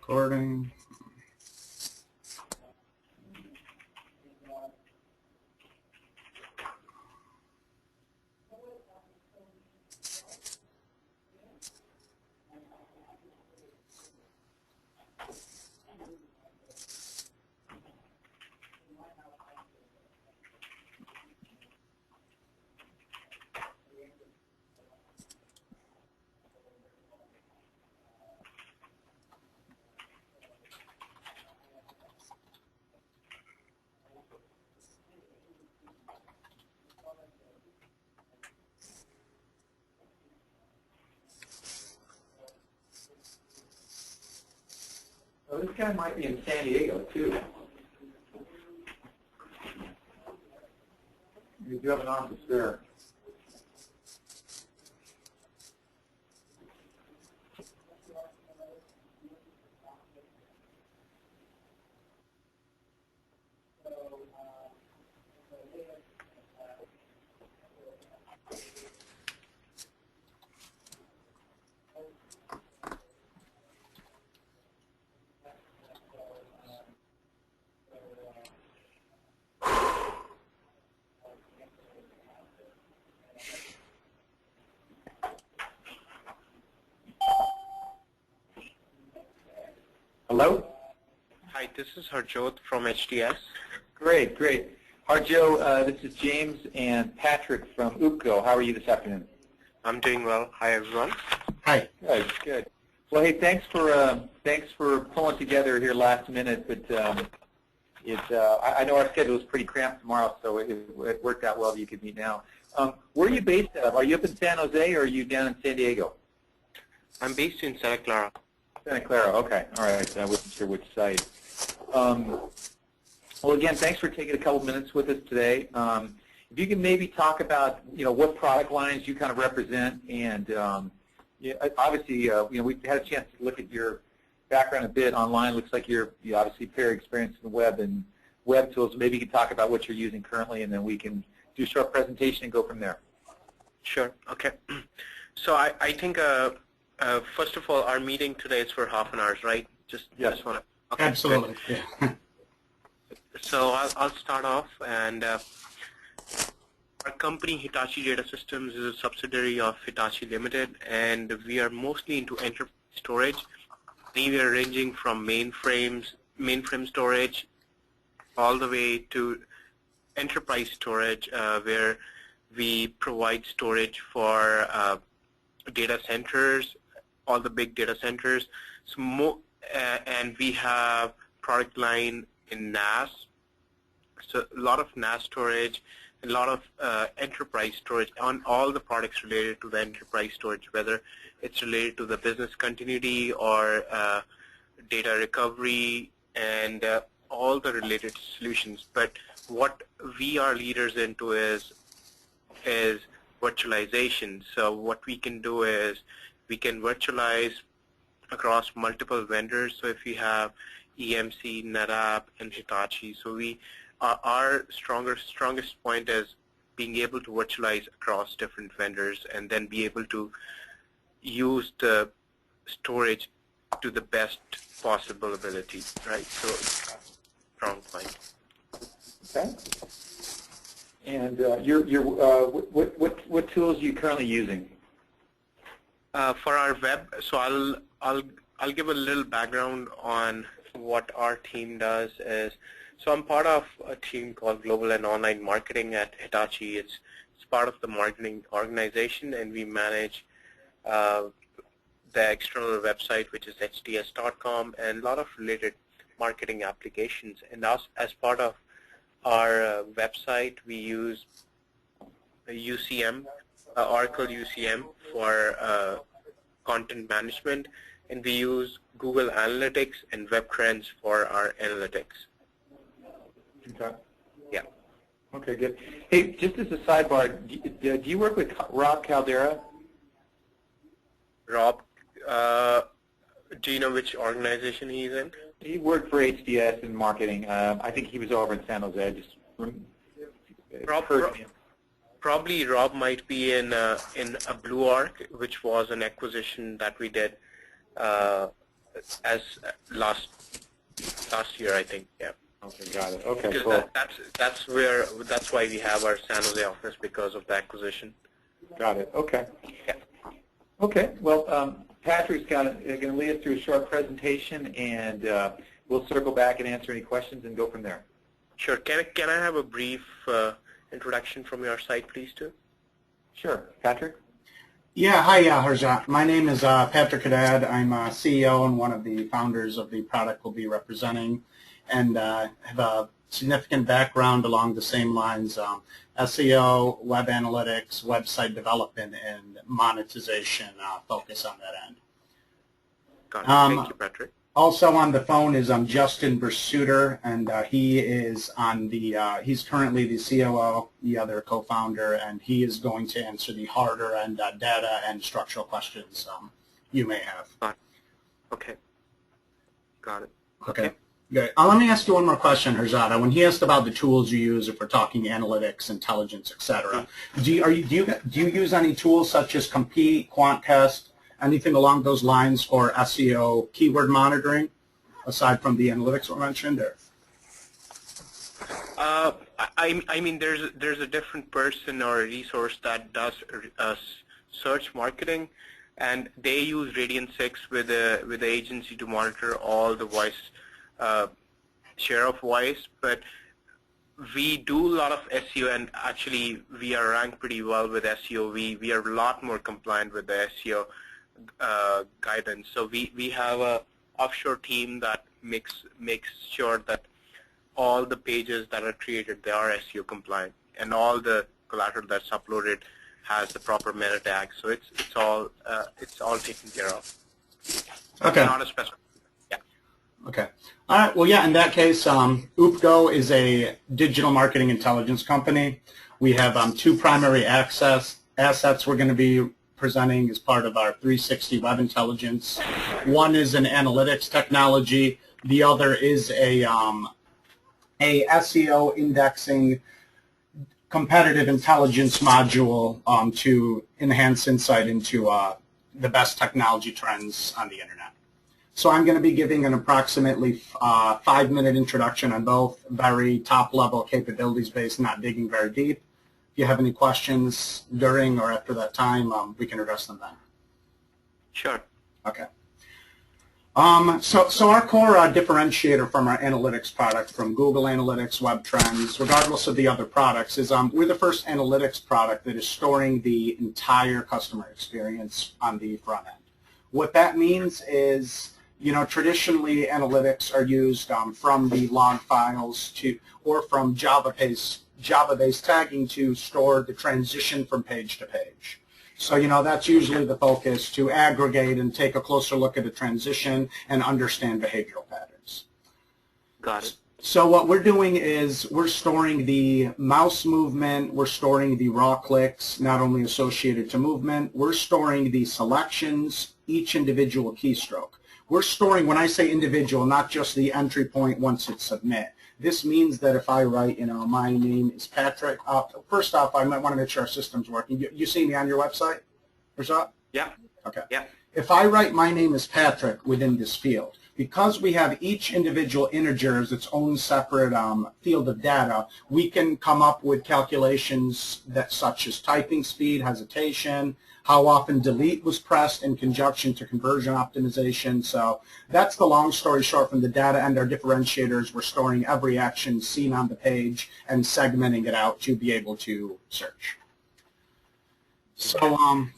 Recording. Well, this guy might be in San Diego, too. You do have an office there. Hello? Hi, this is Harjot from HDS. Great, great. Harjo, this is James and Patrick from Oopgo. How are you this afternoon? I'm doing well. Hi, everyone. Hi. Good, good. Well, hey, thanks for pulling together here last minute, but I know our schedule is pretty cramped tomorrow, so it worked out well that you could meet now. Where are you based out of? Are you up in San Jose or are you down in San Diego? I'm based in Santa Clara. Santa Clara, okay. All right, I wasn't sure which site. Well, again, thanks for taking a couple minutes with us today. If you can maybe talk about, what product lines you kind of represent, and obviously, we've had a chance to look at your background a bit online. Looks like you're obviously very experienced in the web and web tools. Maybe you can talk about what you're using currently, and then we can do a short presentation and go from there. Sure. Okay. So I think, first of all, our meeting today is for half an hour, right? Yes. Just want to. Okay, absolutely. Yeah. So I'll start off, and our company, Hitachi Data Systems, is a subsidiary of Hitachi Limited, and we are mostly into enterprise storage. We are ranging from mainframe storage all the way to enterprise storage, where we provide storage for data centers, all the big data centers. So and we have product line in NAS, so a lot of NAS storage, a lot of enterprise storage on all the products related to the enterprise storage, whether it's related to the business continuity or data recovery and all the related solutions. But what we are leaders into is virtualization. So what we can do is we can virtualize across multiple vendors. So if we have EMC, NetApp, and Hitachi, so our strongest point is being able to virtualize across different vendors and then be able to use the storage to the best possible ability, right? So strong point. Okay. And what tools are you currently using? For our web, so I'll give a little background on what our team does. So I'm part of a team called Global and Online Marketing at Hitachi. It's part of the marketing organization, and we manage the external website, which is hds.com, and a lot of related marketing applications. And as part of our website, we use UCM, Oracle UCM for content management, and we use Google Analytics and Web Trends for our analytics. Okay. Yeah. Okay, good. Hey, just as a sidebar, do you work with Rob Caldera? Rob, do you know which organization he's in? He worked for HDS in marketing. I think he was over in San Jose. I just Probably Rob might be in a Blue Arc, which was an acquisition that we did as last year, I think. Yeah. Okay, got it. Okay, Because cool. that's why we have our San Jose office, because of the acquisition. Got it. Okay. Yeah. Okay. Well, Patrick's going to lead us through a short presentation, and we'll circle back and answer any questions and go from there. Sure. Can I have a brief introduction from your side, please, too? Sure. Patrick? Yeah, hi, Harjat. My name is Patrick Haddad. I'm CEO and one of the founders of the product we'll be representing, and have a significant background along the same lines, SEO, web analytics, website development, and monetization focus on that end. Got it. Thank you, Patrick. Also on the phone is Justin Bersuter, and he is on the, he's currently the COO, the other co-founder, and he is going to answer the harder and data and structural questions you may have. Okay. Got it. Okay. Good. Let me ask you one more question, Harzada. When he asked about the tools you use, if we're talking analytics, intelligence, etc., do you use any tools such as Compete, QuantTest, anything along those lines for SEO keyword monitoring, aside from the analytics we mentioned? Or? I mean, there's a different person or a resource that does search marketing, and they use Radian 6 with the agency to monitor all the voice share of voice. But we do a lot of SEO, and actually we are ranked pretty well with SEO. We are a lot more compliant with the SEO guidance. So we have a offshore team that makes sure that all the pages that are created, they are SEO compliant, and all the collateral that's uploaded has the proper meta tags. So it's all taken care of. Okay. Not a special. Yeah. Okay. All right. Well, yeah. In that case, Oopgo is a digital marketing intelligence company. We have two primary assets we're going to be presenting as part of our 360 web intelligence. One is an analytics technology. The other is a SEO indexing competitive intelligence module to enhance insight into the best technology trends on the internet. So I'm going to be giving an approximately 5-minute introduction on both, very top-level capabilities based, not digging very deep. If you have any questions during or after that time, we can address them then. Sure. Okay. So our core differentiator from our analytics product, from Google Analytics, Web Trends, regardless of the other products, is we're the first analytics product that is storing the entire customer experience on the front end. What that means is, you know, traditionally analytics are used from the log files or from Java-based tagging to store the transition from page to page. So, you know, that's usually the focus, to aggregate and take a closer look at a transition and understand behavioral patterns. Got it. So what we're doing is we're storing the mouse movement, we're storing the raw clicks, not only associated to movement, we're storing the selections, each individual keystroke. We're storing, when I say individual, not just the entry point once it's submit. This means that if I write, you know, my name is Patrick. First off, I might want to make sure our system's working. You see me on your website? Rashad? Yeah. Okay. Yeah. If I write my name is Patrick within this field, because we have each individual integer as its own separate field of data, we can come up with calculations that such as typing speed, hesitation, how often delete was pressed in conjunction to conversion optimization. So that's the long story short from the data and our differentiators. We're storing every action seen on the page and segmenting it out to be able to search. So,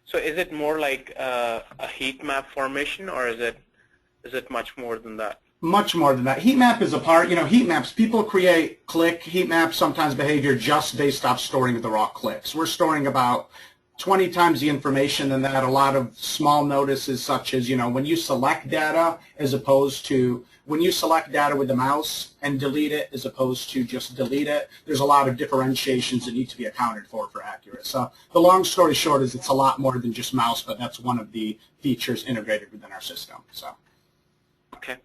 so is it more like a heat map formation, or is it much more than that? Much more than that. Heat map is a part, you know, heat maps, people create heat maps, sometimes behavior just based off storing the raw clicks. We're storing about 20 times the information than that. A lot of small notices such as, you know, when you select data as opposed to, when you select data with the mouse and delete it as opposed to just delete it, there's a lot of differentiations that need to be accounted for accuracy. So the long story short is it's a lot more than just mouse, but that's one of the features integrated within our system. So. Okay.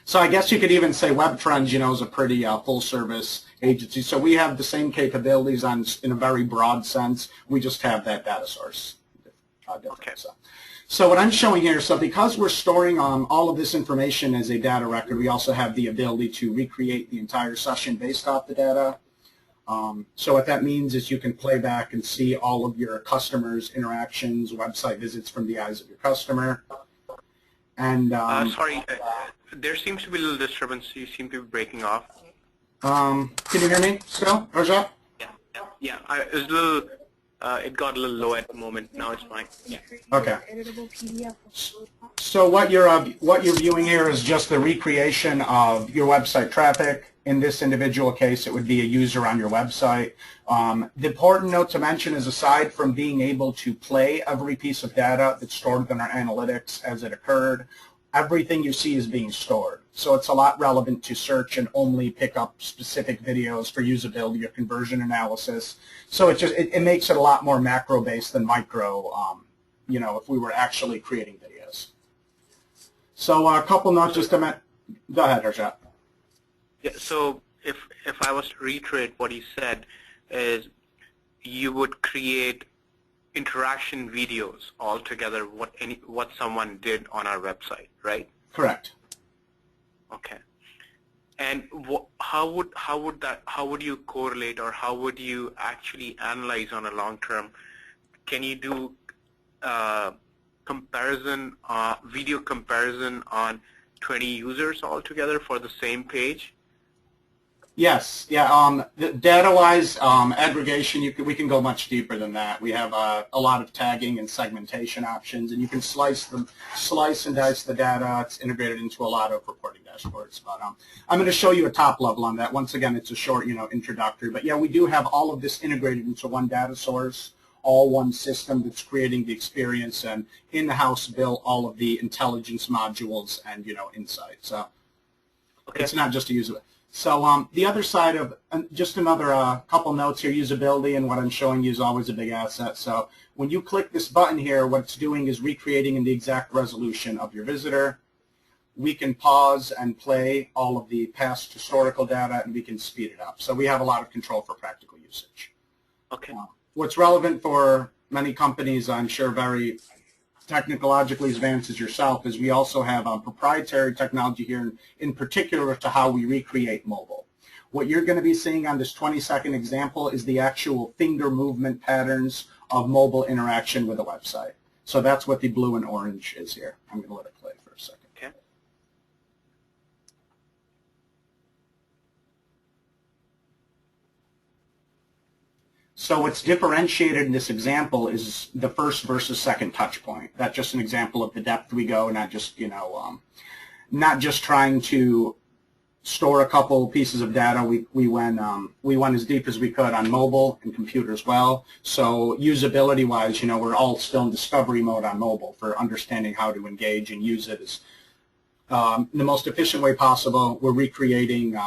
So I guess you could even say Web Trends, you know, is a pretty full-service agency. So we have the same capabilities in a very broad sense. We just have that data source. Okay. So what I'm showing here, so because we're storing all of this information as a data record, we also have the ability to recreate the entire session based off the data. So what that means is you can play back and see all of your customers' interactions, website visits from the eyes of your customer. And sorry, there seems to be a little disturbance. You seem to be breaking off. can you hear me still, Rajat? Yeah. It was a little. It got a little low at the moment. Now it's fine. Yeah. Okay. So what you're viewing here is just the recreation of your website traffic. In this individual case, it would be a user on your website. The important note to mention is, aside from being able to play every piece of data that's stored within our analytics as it occurred, everything you see is being stored. So it's a lot relevant to search and only pick up specific videos for usability or conversion analysis. So it makes it a lot more macro-based than micro, if we were actually creating videos. So a couple notes just to go ahead, Arjat. Yeah. So if I was to reiterate what he said, is you would create interaction videos altogether, what someone did on our website, right? Correct. Okay. And how would you correlate, or how would you actually analyze on a long term? Can you do video comparison on 20 users altogether for the same page? Yes, yeah. Data-wise, aggregation, we can go much deeper than that. We have a lot of tagging and segmentation options, and you can slice and dice the data. It's integrated into a lot of reporting dashboards. But I'm going to show you a top level on that. Once again, it's a short, introductory. But yeah, we do have all of this integrated into one data source, all one system that's creating the experience, and in-house built all of the intelligence modules and insights. So okay. It's not just a user. So the other side of, just another couple notes here, usability, and what I'm showing you is always a big asset. So when you click this button here, what it's doing is recreating in the exact resolution of your visitor. We can pause and play all of the past historical data, and we can speed it up. So we have a lot of control for practical usage. Okay. What's relevant for many companies, I'm sure very technologically advanced as yourself, is we also have proprietary technology here, in particular to how we recreate mobile. What you're going to be seeing on this 20-second example is the actual finger movement patterns of mobile interaction with a website. So that's what the blue and orange is here. I'm going to let it play for a second. Okay. So what's differentiated in this example is the first versus second touch point. That's just an example of the depth we go, not just, not just trying to store a couple pieces of data. We went as deep as we could on mobile and computer as well. So usability-wise, we're all still in discovery mode on mobile for understanding how to engage and use it as the most efficient way possible. We're recreating,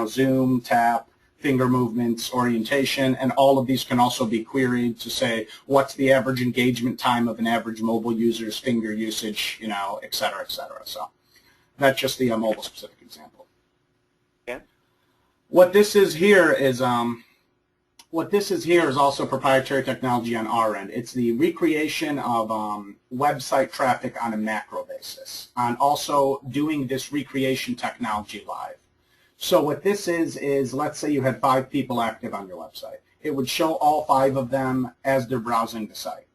zoom, tap, finger movements, orientation, and all of these can also be queried to say what's the average engagement time of an average mobile user's finger usage, et cetera, et cetera. So that's just the mobile-specific example. Yeah. What this is here is also proprietary technology on our end. It's the recreation of website traffic on a macro basis, and also doing this recreation technology live. So what this is let's say you had 5 people active on your website. It would show all 5 of them as they're browsing the site.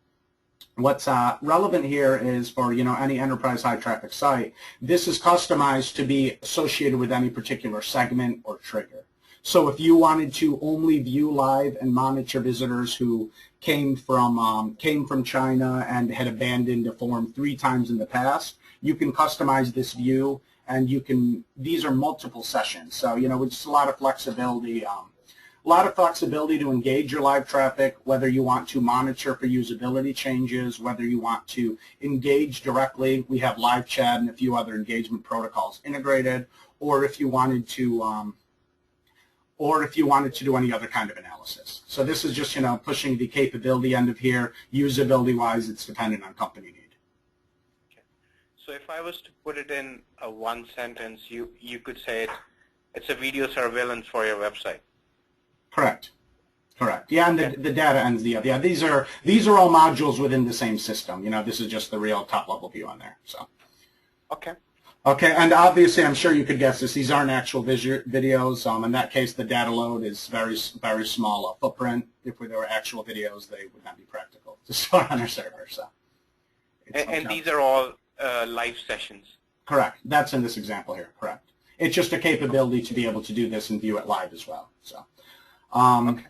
What's relevant here is for any enterprise high traffic site, this is customized to be associated with any particular segment or trigger. So if you wanted to only view live and monitor visitors who came from China and had abandoned a form 3 times in the past, you can customize this view. And these are multiple sessions, so with just a lot of flexibility, to engage your live traffic, whether you want to monitor for usability changes, whether you want to engage directly. We have live chat and a few other engagement protocols integrated, or if you wanted to, do any other kind of analysis. So this is just pushing the capability end of here. Usability-wise, it's dependent on company need. So if I was to put it in a one sentence, you could say it's a video surveillance for your website. Correct. Correct. Yeah, and the data ends the other. Yeah, these are all modules within the same system. You know, this is just the real top level view on there. So. Okay. Okay, and obviously, I'm sure you could guess this. These aren't actual videos. In that case, the data load is very small footprint. If there were actual videos, they would not be practical to store on our server. So. And these are all live sessions. Correct. That's in this example here. Correct. It's just a capability to be able to do this and view it live as well. So. Okay.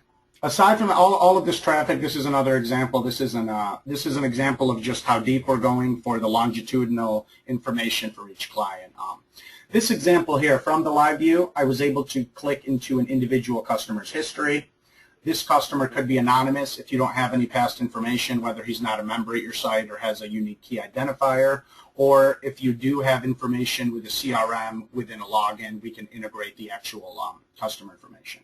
Aside from all of this traffic, this is another example. This is an example of just how deep we're going for the longitudinal information for each client. This example here, from the live view, I was able to click into an individual customer's history. This customer could be anonymous if you don't have any past information, whether he's not a member at your site or has a unique key identifier, or if you do have information with a CRM within a login, we can integrate the actual customer information.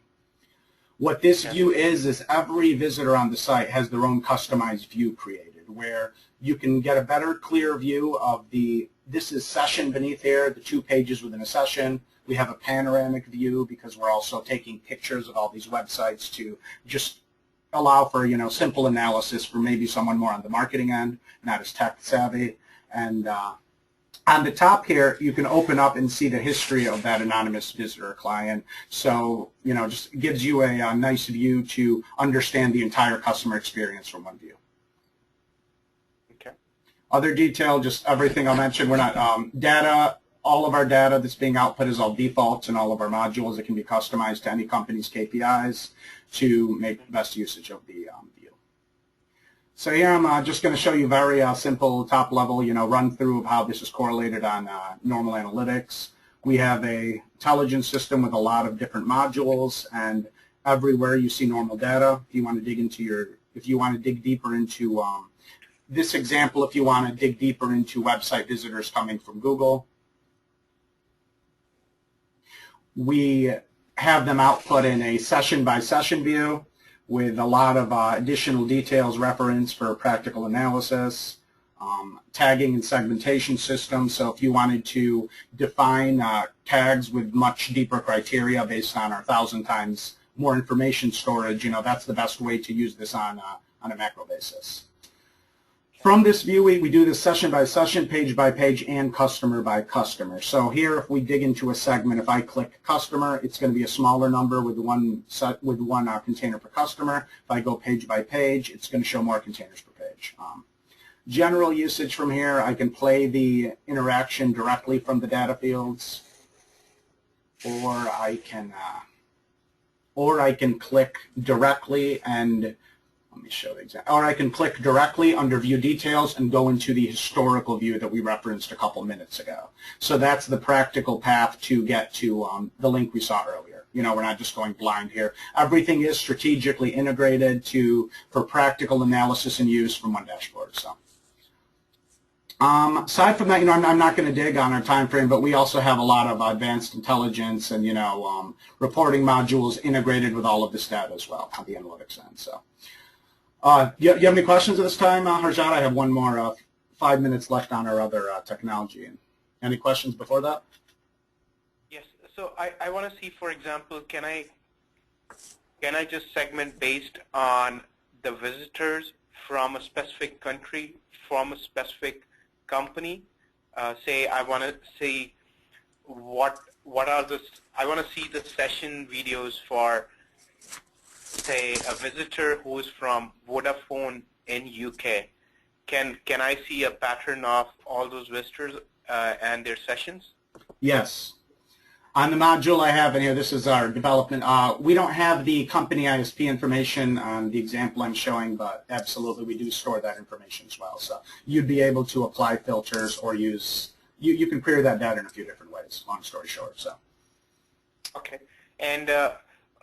What this view is every visitor on the site has their own customized view created, where you can get a better, clear view of this is session beneath here, the 2 pages within a session. We have a panoramic view because we're also taking pictures of all these websites to just allow for, you know, simple analysis for maybe someone more on the marketing end, not as tech savvy. And on the top here, you can open up and see the history of that anonymous visitor client. So, you know, just gives you a nice view to understand the entire customer experience from one view. Okay. Other detail, just everything I'll mention. We're not data. All of our data that's being output is all defaults in all of our modules. It can be customized to any company's KPIs to make the best usage of the view. So here I'm just going to show you very simple top level, you know, run through of how this is correlated on normal analytics. We have a intelligence system with a lot of different modules, and everywhere you see normal data. If you want to dig deeper into this example, if you want to dig deeper into website visitors coming from Google, we have them output in a session by session view with a lot of additional details referenced for practical analysis, tagging and segmentation systems. So if you wanted to define tags with much deeper criteria based on our 1,000 times more information storage, you know, that's the best way to use this on a macro basis. From this view, we do this session by session, page by page, and customer by customer. So here, if we dig into a segment, if I click customer, it's going to be a smaller number with one container per customer. If I go page by page, it's going to show more containers per page. General usage from here, I can play the interaction directly from the data fields, or I can click directly and let me show the example. Or I can click directly under View Details and go into the historical view that we referenced a couple minutes ago. So that's the practical path to get to the link we saw earlier. You know, we're not just going blind here. Everything is strategically integrated for practical analysis and use from one dashboard. So, aside from that, you know, I'm not going to dig on our time frame, but we also have a lot of advanced intelligence and, you know, reporting modules integrated with all of this data as well on the analytics end. So. You have any questions at this time, Harjat? I have one more 5 minutes left on our other technology. Any questions before that? Yes. So I want to see, for example, can I just segment based on the visitors from a specific country, from a specific company? Say I want to see I want to see the session videos for, say, a visitor who is from Vodafone in UK. Can I see a pattern of all those visitors and their sessions? Yes. On the module I have in here, this is our development. We don't have the company ISP information on the example I'm showing, but absolutely we do store that information as well. So you'd be able to apply filters or use, you can query that data in a few different ways, long story short. So. Okay. And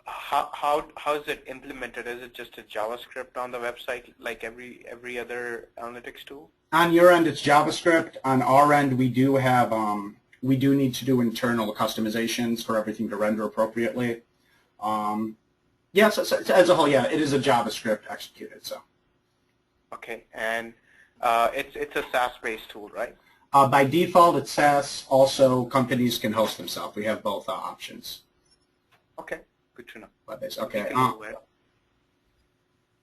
how is it implemented? Is it just a JavaScript on the website like every other analytics tool? On your end, it's JavaScript. On our end, we do have we do need to do internal customizations for everything to render appropriately. Yes, so as a whole, yeah, it is a JavaScript executed. So. Okay, and it's a SaaS-based tool, right? By default, it's SaaS. Also, companies can host themselves. We have both options. Okay. Good to know. Okay.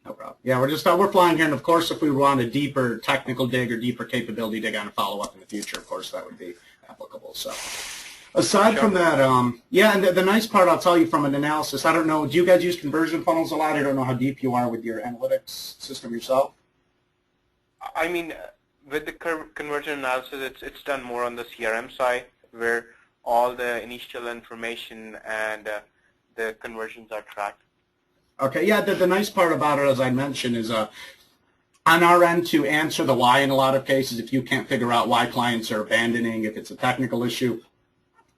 No problem. Yeah, we're flying here, and of course, if we want a deeper technical dig or deeper capability dig on a follow-up in the future, of course, that would be applicable. So, aside from that, yeah, and the nice part, I'll tell you from an analysis, I don't know, do you guys use conversion funnels a lot? I don't know how deep you are with your analytics system yourself. I mean, with the conversion analysis, it's done more on the CRM side, where all the initial information and the conversions are tracked. Okay, yeah, the nice part about it, as I mentioned, is on our end to answer the why in a lot of cases. If you can't figure out why clients are abandoning, if it's a technical issue,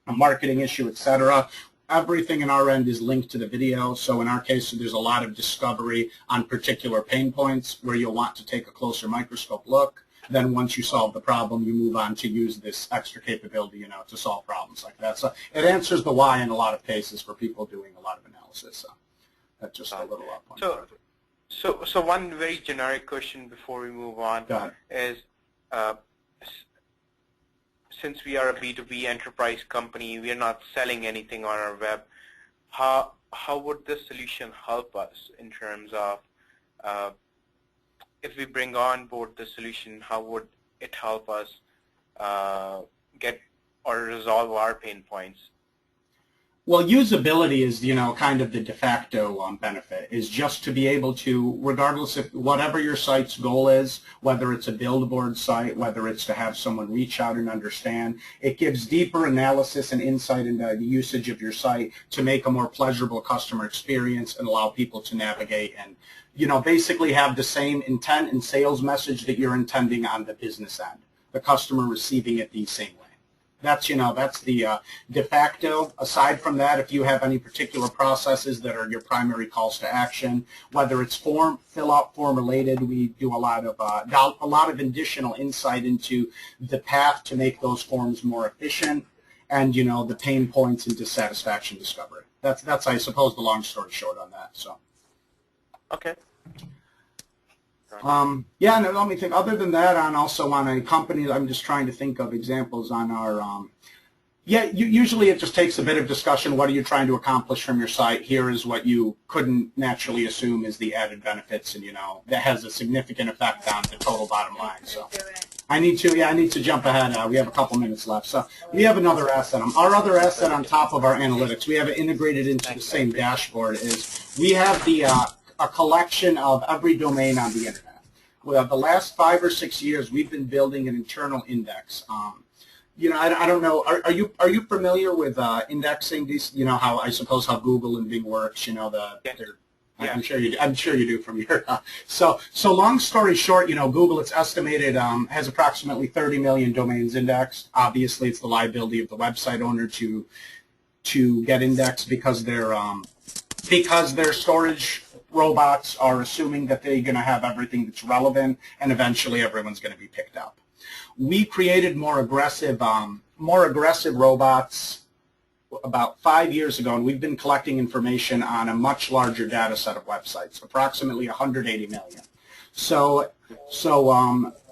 a marketing issue, etc., everything in our end is linked to the video. So in our case, there's a lot of discovery on particular pain points where you'll want to take a closer microscope look. Then once you solve the problem, you move on to use this extra capability, you know, to solve problems like that. So it answers the why in a lot of cases for people doing a lot of analysis. So that's just a little up on So one very generic question before we move on is, since we are a B2B enterprise company, we are not selling anything on our web. How would this solution help us in terms of if we bring on board the solution, how would it help us get or resolve our pain points? Well, usability is, you know, kind of the de facto benefit, is just to be able to, regardless of whatever your site's goal is, whether it's a billboard site, whether it's to have someone reach out and understand, it gives deeper analysis and insight into the usage of your site to make a more pleasurable customer experience and allow people to navigate and, you know, basically have the same intent and sales message that you're intending on the business end, the customer receiving it the same way. That's, you know, that's the de facto. Aside from that, if you have any particular processes that are your primary calls to action, whether it's fill out form related, we do a lot of additional insight into the path to make those forms more efficient, and, you know, the pain points and dissatisfaction discovery. That's I suppose the long story short on that. So. Okay. Yeah, no, let me think. Other than that, also on a company, I'm just trying to think of examples on our, usually it just takes a bit of discussion. What are you trying to accomplish from your site? Here is what you couldn't naturally assume is the added benefits, and, you know, that has a significant effect on the total bottom line. So I need to jump ahead. We have a couple minutes left. So we have another asset. Our other asset on top of our analytics, we have it integrated into the same dashboard, is we have a collection of every domain on the internet. Well, the last 5 or 6 years, we've been building an internal index. You know, I don't know. Are you familiar with indexing? These, you know, how Google and Bing works. You know, Yeah. I'm sure you do from your. So long story short, you know, Google, it's estimated has approximately 30 million domains indexed. Obviously, it's the liability of the website owner to get indexed because their storage robots are assuming that they're going to have everything that's relevant, and eventually everyone's going to be picked up. We created more aggressive robots about 5 years ago, and we've been collecting information on a much larger data set of websites, approximately 180 million. So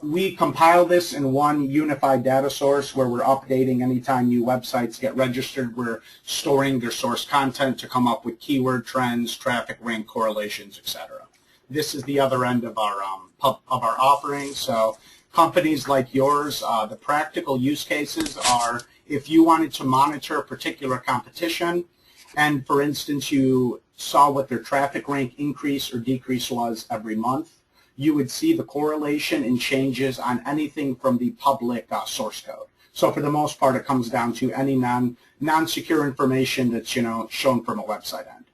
we compile this in one unified data source where we're updating anytime new websites get registered. We're storing their source content to come up with keyword trends, traffic rank correlations, etc. This is the other end of our offering. So companies like yours, the practical use cases are if you wanted to monitor a particular competition, and for instance you saw what their traffic rank increase or decrease was every month, you would see the correlation and changes on anything from the public source code. So for the most part, it comes down to any non-secure information that's, you know, shown from a website end.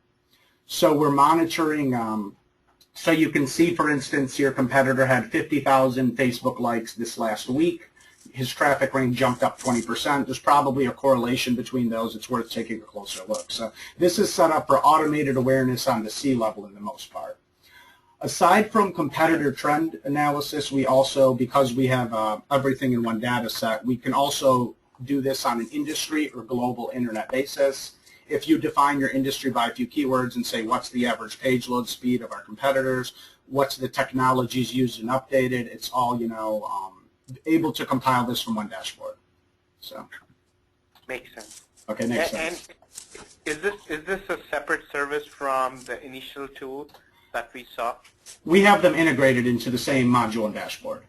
So we're monitoring. So you can see, for instance, your competitor had 50,000 Facebook likes this last week. His traffic rank jumped up 20%. There's probably a correlation between those. It's worth taking a closer look. So this is set up for automated awareness on the C level in the most part. Aside from competitor trend analysis, we also, because we have everything in one data set, we can also do this on an industry or global internet basis. If you define your industry by a few keywords and say what's the average page load speed of our competitors, what's the technologies used and updated, it's all, you know, able to compile this from one dashboard. So Makes sense. Okay, makes sense. And is this a separate service from the initial tool? that we saw? We have them integrated into the same module and dashboard.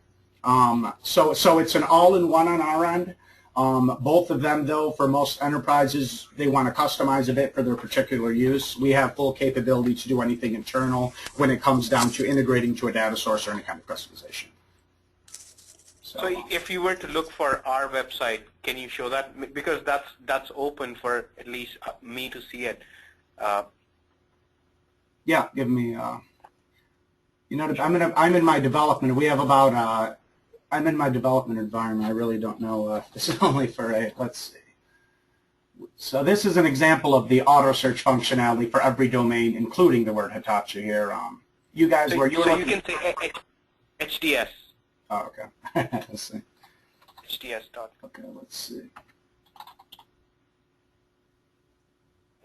So it's an all-in-one on our end. Both of them, though, for most enterprises, they want to customize a bit for their particular use. We have full capability to do anything internal when it comes down to integrating to a data source or any kind of customization. So if you were to look for our website, can you show that? Because that's open for at least me to see it. Yeah, give me. You know, I'm in my development. We have about. I'm in my development environment. I really don't know. This is only for a. Let's see. So this is an example of the auto search functionality for every domain, including the word Hitachi here. You guys, where you. So you can say HDS. Oh, okay. Let's see. HDS dot. Okay, let's see.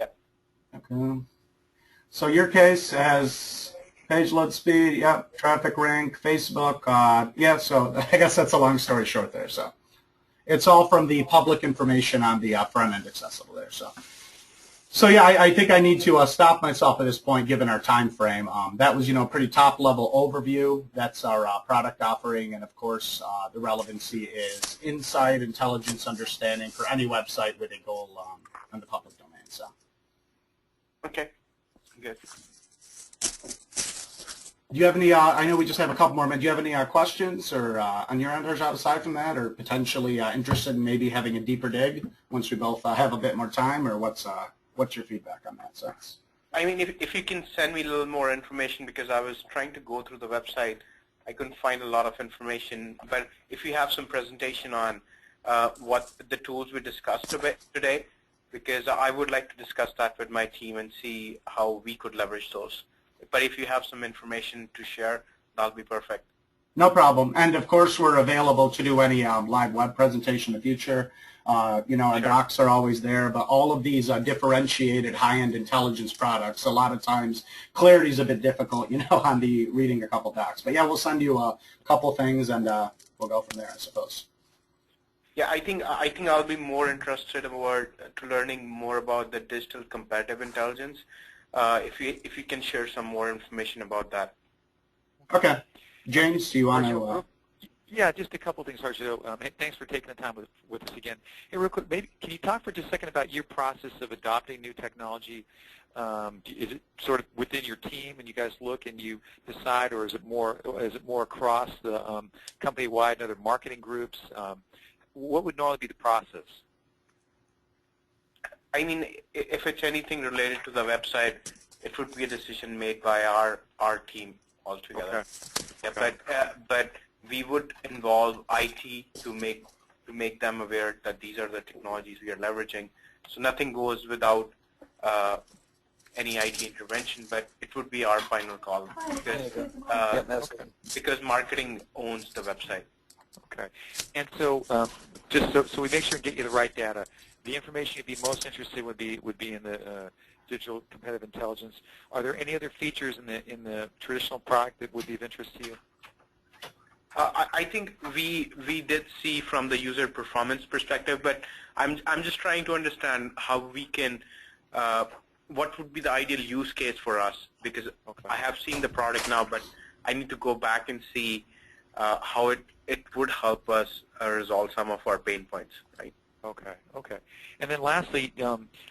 Yep. Okay. So your case has page load speed, yep, traffic rank, Facebook, yeah, so I guess that's a long story short there. So it's all from the public information on the front end accessible there. So yeah, I think I need to stop myself at this point given our time frame. That was, a pretty top level overview. That's our product offering, and of course the relevancy is insight, intelligence, understanding for any website with a goal on the public domain. So. Okay. Good. Do you have any, I know we just have a couple more minutes, do you have any questions or on your end, aside from that, or potentially interested in maybe having a deeper dig once we both have a bit more time, or what's your feedback on that sense? I mean, if you can send me a little more information, because I was trying to go through the website, I couldn't find a lot of information, but if you have some presentation on what the tools we discussed today, because I would like to discuss that with my team and see how we could leverage those. But if you have some information to share, that'll be perfect. No problem. And of course, we're available to do any live web presentation in the future. Our docs are always there, but all of these differentiated high-end intelligence products, a lot of times clarity is a bit difficult, on the reading a couple docs. But yeah, we'll send you a couple things and we'll go from there, I suppose. Yeah, I think I'll be more interested to learning more about the digital competitive intelligence. If you can share some more information about that. Okay, James, do you want to? Yeah, just a couple things, Harjo. Thanks for taking the time with us again. Hey, real quick, maybe can you talk for just a second about your process of adopting new technology? Is it sort of within your team, and you guys look and you decide, or is it more across the company-wide and other marketing groups? What would normally be the process? I mean, if it's anything related to the website, it would be a decision made by our team altogether. Okay. Yeah, but we would involve IT to make them aware that these are the technologies we are leveraging. So nothing goes without any IT intervention, but it would be our final call because marketing owns the website. Okay. And so just so we make sure and get you the right data, the information you'd be most interested in would be in the digital competitive intelligence. Are there any other features in the traditional product that would be of interest to you? I think we did see from the user performance perspective, but I'm just trying to understand how we can what would be the ideal use case for us, because I have seen the product now, but I need to go back and see how it would help us resolve some of our pain points, right? Okay. And then lastly,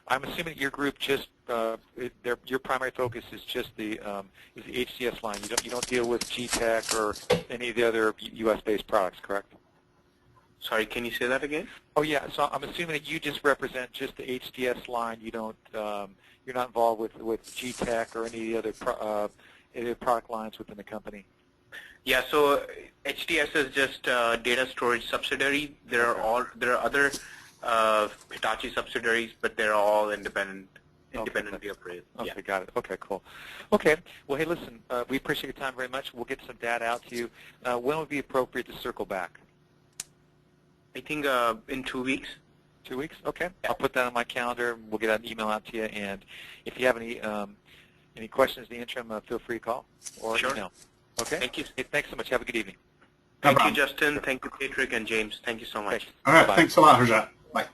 I'm assuming your group just your primary focus is just the HCS line. You don't deal with GTech or any of the other U.S.-based products, correct? Sorry, can you say that again? Oh yeah. So I'm assuming that you just represent just the HDS line. You don't you're not involved with GTech or any of the other product lines within the company. Yeah, so HDS is just a data storage subsidiary. There are other Hitachi subsidiaries, but they're all independently operated. Okay, yeah. Got it. Okay, cool. Okay, well, hey, listen, we appreciate your time very much. We'll get some data out to you. When would be appropriate to circle back? I think in 2 weeks. 2 weeks? Okay. Yeah. I'll put that on my calendar. We'll get an email out to you. And if you have any questions in the interim, feel free to call or email. Okay? Thank you. Hey, thanks so much. Have a good evening. Thank you, Justin. Thank you, Patrick and James. Thank you so much. All right. Bye-bye. Thanks a lot, Harjat. Bye.